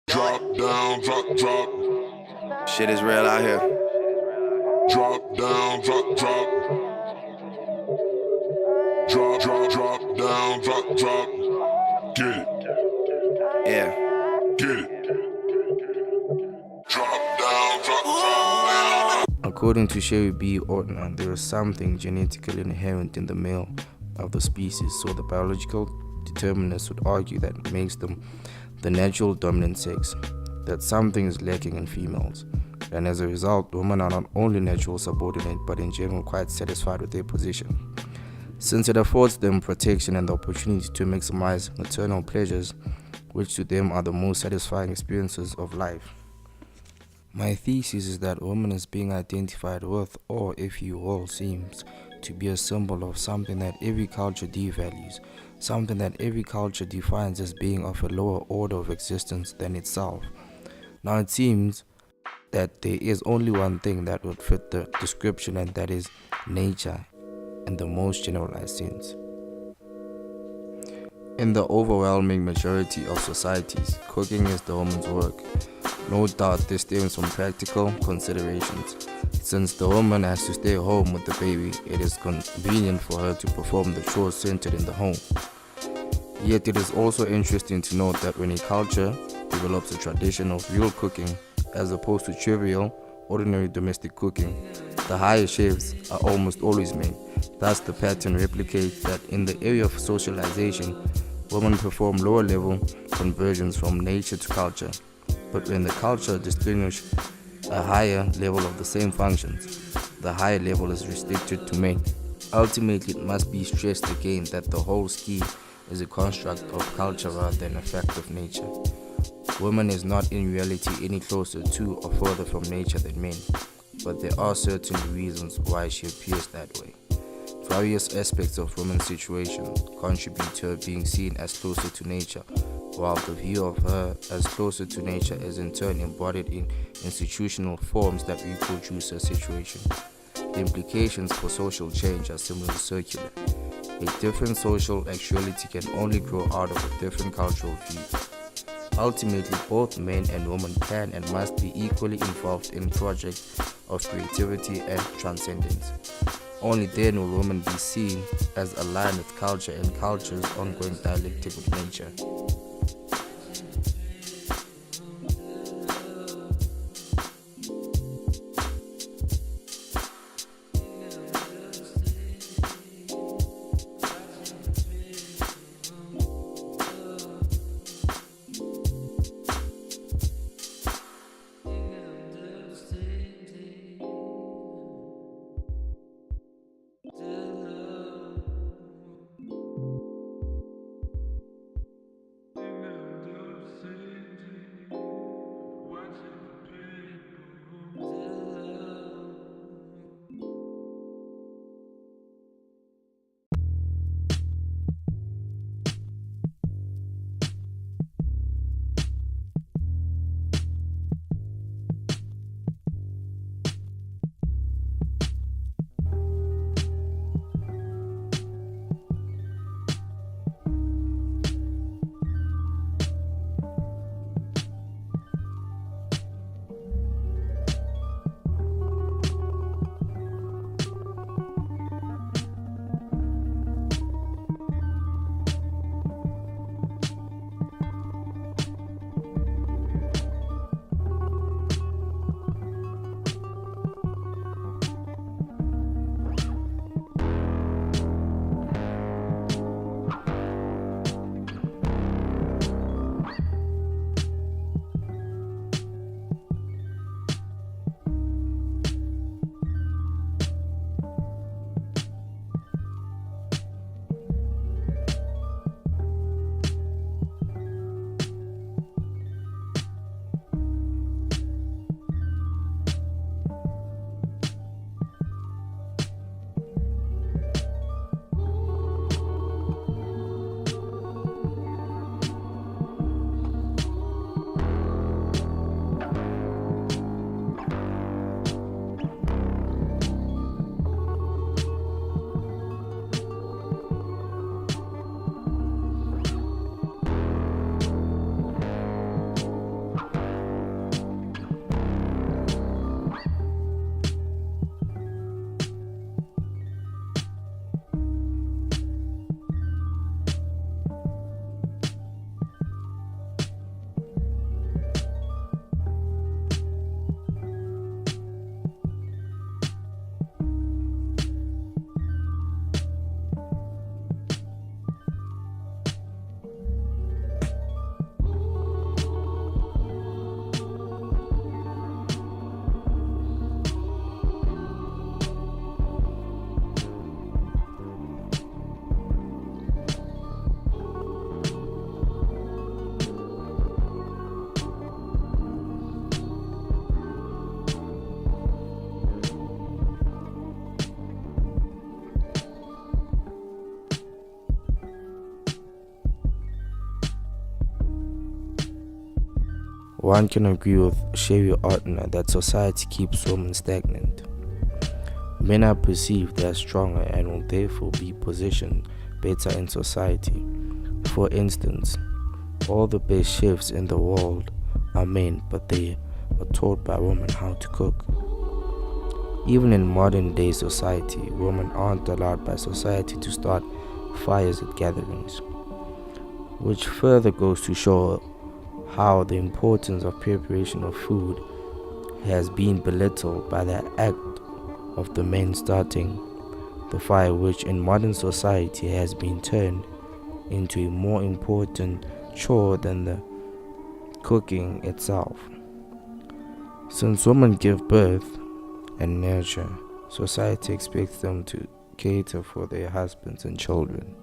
Drop down, drop. Shit is real out here. Drop down, drop. Drop down, drop. Get it, Yeah. get it. Drop down, drop. According to Sherry B. Ortner, there is something genetically inherent in the male of the species, so the biological determinists would argue that it makes them the natural dominant sex, that something is lacking in females, and as a result, women are not only natural subordinate but in general quite satisfied with their position, since it affords them protection and the opportunity to maximize maternal pleasures, which to them are the most satisfying experiences of life. My thesis is that woman is being identified with, or if you will, seems to be a symbol of something that every culture devalues, something that every culture defines as being of a lower order of existence than itself. Now it seems that there is only one thing that would fit the description, and that is nature in the most generalized sense. In the overwhelming majority of societies, cooking is the woman's work. No doubt this stems from practical considerations. Since the woman has to stay home with the baby, it is convenient for her to perform the chores centered in the home. Yet it is also interesting to note that when a culture develops a tradition of real cooking, as opposed to trivial, ordinary domestic cooking, the higher chefs are almost always men. Thus the pattern replicates that in the area of socialization, women perform lower level conversions from nature to culture. But when the culture distinguishes a higher level of the same functions, the higher level is restricted to men. Ultimately, it must be stressed again that the whole scheme is a construct of culture rather than a fact of nature. Woman is not in reality any closer to or further from nature than men, but there are certain reasons why she appears that way. Various aspects of women's situation contribute to her being seen as closer to nature, while the view of her as closer to nature is in turn embodied in institutional forms that reproduce her situation. The implications for social change are similarly circular. A different social actuality can only grow out of a different cultural view. Ultimately, both men and women can and must be equally involved in projects of creativity and transcendence. Only then will women be seen as aligned with culture and culture's ongoing dialectic with nature. One can agree with Sherry Ortner that society keeps women stagnant. Men are perceived as stronger and will therefore be positioned better in society. For instance, all the best chefs in the world are men, but they are taught by women how to cook. Even in modern day society, women aren't allowed by society to start fires at gatherings, which further goes to show how the importance of preparation of food has been belittled by the act of the men starting the fire, which in modern society has been turned into a more important chore than the cooking itself. Since women give birth and nurture, society expects them to cater for their husbands and children.